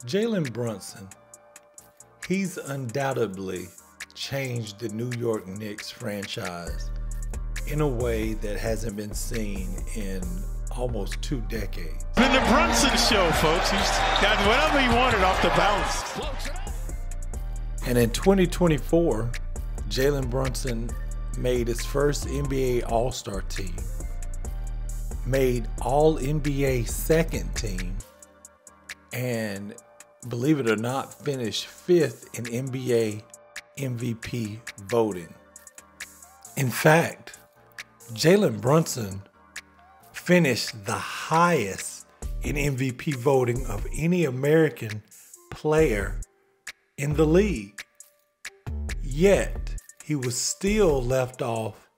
Jalen Brunson, he's undoubtedly changed the New York Knicks franchise in a way that hasn't been seen in almost 2 decades. In the Brunson show, folks. He's gotten whatever he wanted off the bounce. And in 2024, Jalen Brunson made his first NBA All-Star team, made All-NBA second team, and believe it or not, finished 5th in NBA MVP voting. In fact, Jalen Brunson finished the highest in MVP voting of any American player in the league. Yet, he was still left off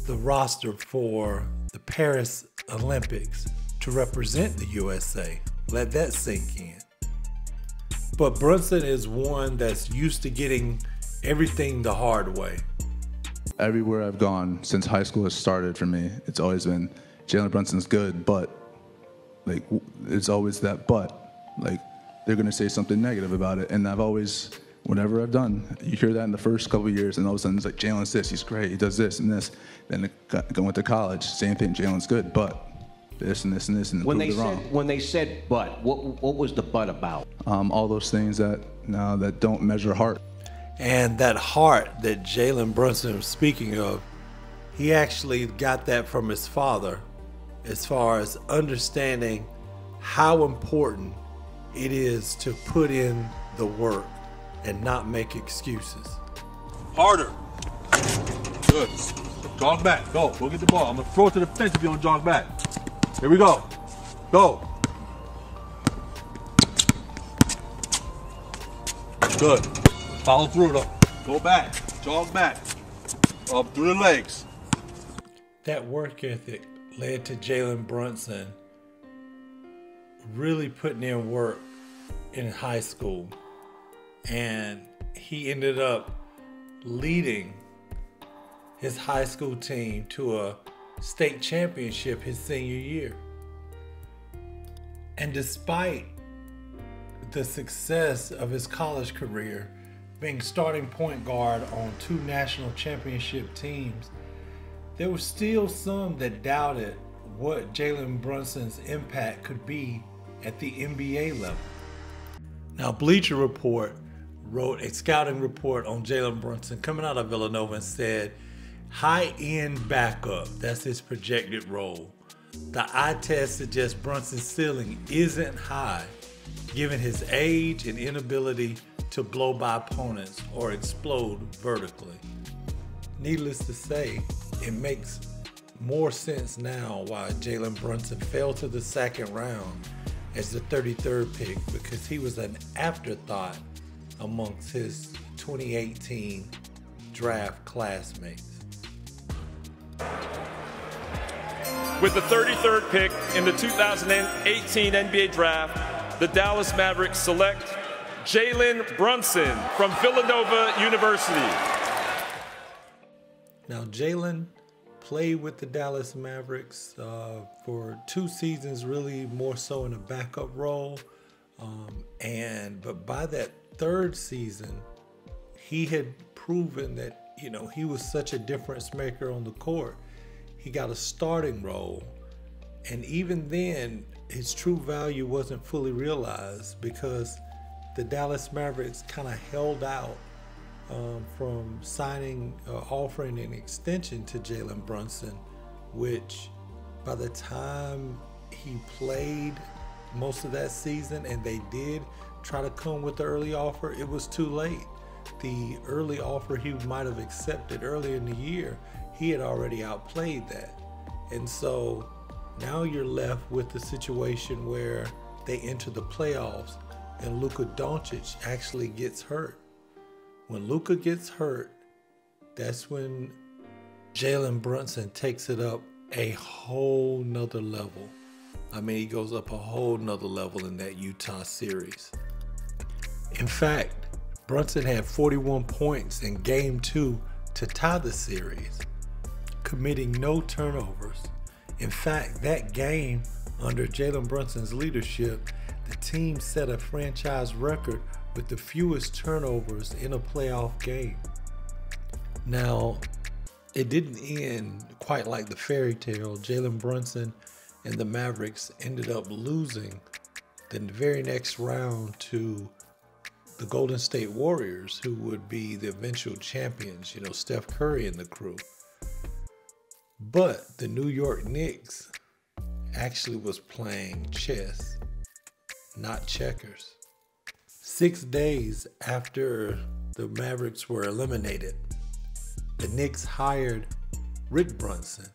the roster for the Paris Olympics to represent the USA. Let that sink in. But Brunson is one that's used to getting everything the hard way. Everywhere I've gone since high school has started for me, it's always been Jalen Brunson's good, but like it's always that but. Like they're gonna say something negative about it, and I've always, whatever I've done, you hear that in the first couple of years, and all of a sudden it's like Jalen's this, he's great, he does this and this. Then going to college, same thing, Jalen's good, but this and this and this, and when they said but, what was the but about? All those things that don't measure heart. And that heart that Jalen Brunson was speaking of, he actually got that from his father, as far as understanding how important it is to put in the work and not make excuses. Harder. Good. Jog back. Go get the ball. I'm gonna throw it to the fence if you don't jog back. Here we go. Go. Good. Follow through though. Go back. Jog back. Up through the legs. That work ethic led to Jalen Brunson really putting in work in high school. And he ended up leading his high school team to a state championship his senior year. And despite the success of his college career, being starting point guard on 2 national championship teams, there were still some that doubted what Jalen Brunson's impact could be at the NBA level. Now, Bleacher Report wrote a scouting report on Jalen Brunson coming out of Villanova and said, high-end backup, that's his projected role. The eye test suggests Brunson's ceiling isn't high, given his age and inability to blow by opponents or explode vertically. Needless to say, it makes more sense now why Jalen Brunson fell to the 2nd round as the 33rd pick, because he was an afterthought amongst his 2018 draft classmates. With the 33rd pick in the 2018 NBA Draft, the Dallas Mavericks select Jalen Brunson from Villanova University. Now, Jalen played with the Dallas Mavericks for 2 seasons, really more so in a backup role. But by that 3rd season, he had proven that, he was such a difference maker on the court. He got a starting role. And even then, his true value wasn't fully realized because the Dallas Mavericks kind of held out from offering an extension to Jalen Brunson, which by the time he played most of that season and they did try to come with the early offer, it was too late. The early offer he might have accepted earlier in the year, he had already outplayed that. And so now you're left with the situation where they enter the playoffs and Luka Doncic actually gets hurt. When Luka gets hurt, that's when Jalen Brunson takes it up a whole nother level. I mean, he goes up a whole nother level in that Utah series. In fact, Brunson had 41 points in Game 2 to tie the series, committing no turnovers. In fact, that game under Jalen Brunson's leadership the team set a franchise record with the fewest turnovers in a playoff game. Now, it didn't end quite like the fairy tale. Jalen Brunson and the Mavericks ended up losing the very next round to the Golden State Warriors, who would be the eventual champions, Steph Curry and the crew. But the New York Knicks actually was playing chess, not checkers. 6 days after the Mavericks were eliminated, the Knicks hired Rick Brunson,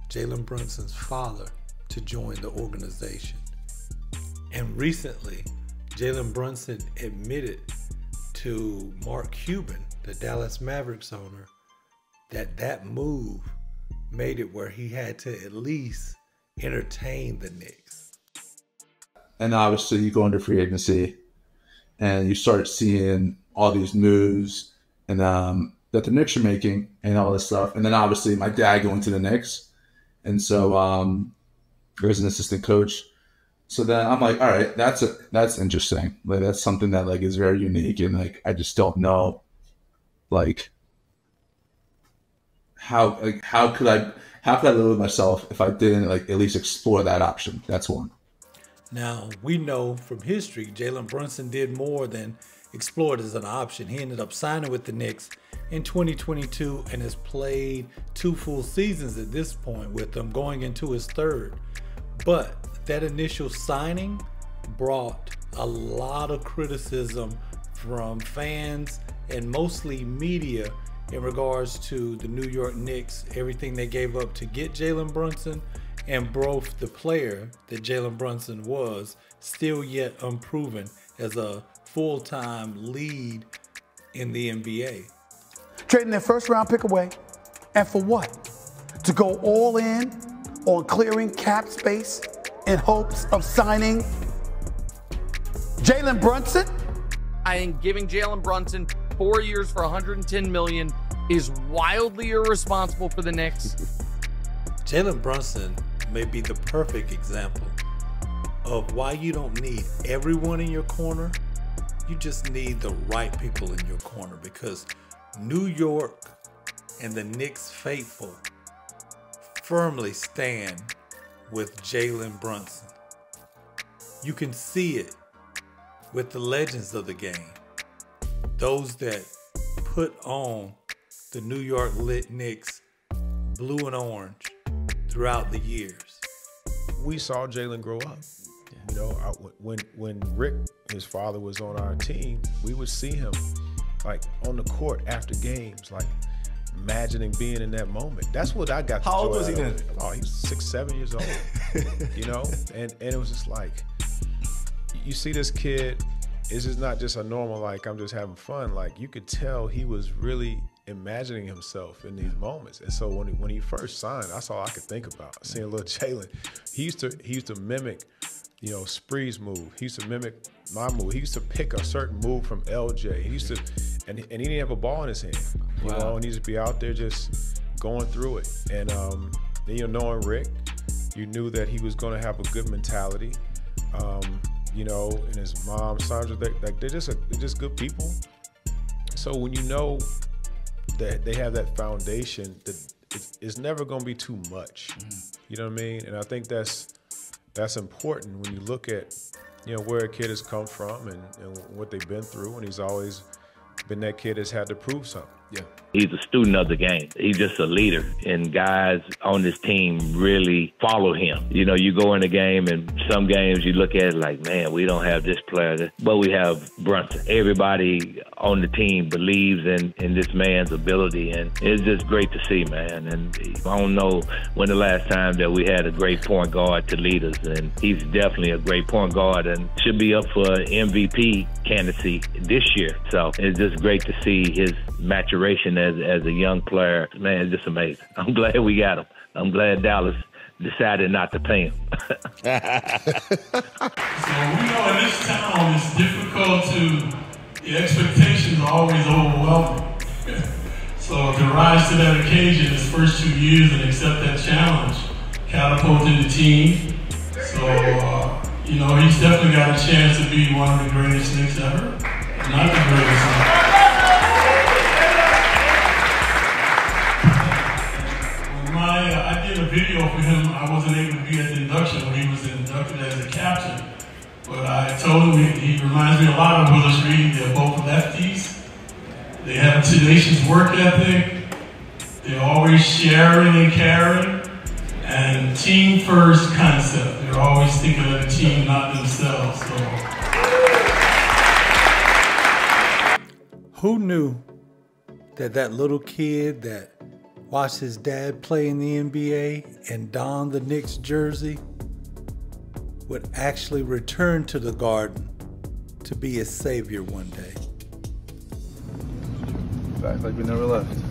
Jalen Brunson's father, to join the organization. And recently, Jalen Brunson admitted to Mark Cuban, the Dallas Mavericks owner, that move made it where he had to at least entertain the Knicks. And obviously you go into free agency and you start seeing all these moves and that the Knicks are making and all this stuff. And then obviously my dad going to the Knicks. And so there's an assistant coach. So then I'm like, all right, that's interesting. Like, that's something that like is very unique. And like, I just don't know, like, how could I live with myself if I didn't like at least explore that option? That's one. Now, we know from history, Jalen Brunson did more than explore it as an option. He ended up signing with the Knicks in 2022 and has played 2 full seasons at this point with them, going into his 3rd. But that initial signing brought a lot of criticism from fans and mostly media in regards to the New York Knicks, everything they gave up to get Jalen Brunson, and both the player that Jalen Brunson was, still yet unproven as a full-time lead in the NBA. Trading their first-round pick away, and for what? To go all in on clearing cap space in hopes of signing Jalen Brunson? I think giving Jalen Brunson 4 years for $110 million is wildly irresponsible for the Knicks. Jalen Brunson may be the perfect example of why you don't need everyone in your corner. You just need the right people in your corner, because New York and the Knicks faithful firmly stand with Jalen Brunson. You can see it with the legends of the game, those that put on the New York Knicks blue and orange throughout the years. We saw Jalen grow up. You know, when Rick, his father, was on our team, we would see him like on the court after games, like imagining being in that moment. That's what I got. How old was he then? Oh, he was 6, 7 years old. You know, and it was just like, you see this kid, it's just not just a normal, like, I'm just having fun. Like, you could tell he was really imagining himself in these moments. And so when he first signed, that's all I could think about, seeing little Jalen. He used to mimic, you know, Spree's move. He used to mimic my move. He used to pick a certain move from LJ. He used to, and he didn't have a ball in his hand, you know, and he used to be out there just going through it. And then, you know, knowing Rick, you knew that he was going to have a good mentality. You know, and his mom, Sandra, they're just good people. So when you know that they have that foundation, that it's never going to be too much. You know what I mean? And I think that's important when you look at, you know, where a kid has come from and what they've been through, and he's always been that kid that's had to prove something. Yeah. He's a student of the game. He's just a leader, and guys on this team really follow him. You know, you go in a game, and some games you look at it like, man, we don't have this player, but we have Brunson. Everybody on the team believes in this man's ability, and it's just great to see, man. And I don't know when the last time that we had a great point guard to lead us, and he's definitely a great point guard and should be up for MVP candidacy this year. So it's just great to see his maturation as a young player. Man, it's just amazing. I'm glad we got him. I'm glad Dallas decided not to pay him. So we know in this town it's difficult the expectations are always overwhelming. So to rise to that occasion his first 2 years and accept that challenge catapulted the team. So, You know, he's definitely got a chance to be one of the greatest Knicks ever. Not the greatest. I did a video for him. I wasn't able to be at the induction when he was inducted as a captain. But I told him he reminds me a lot of Willis Reed. They're both lefties. They have a tenacious work ethic. They're always sharing and caring. And team first concept. They're always thinking of the team, not themselves. So. Who knew that little kid that watched his dad play in the NBA and don the Knicks jersey would actually return to the Garden to be a savior one day? Back like we never left.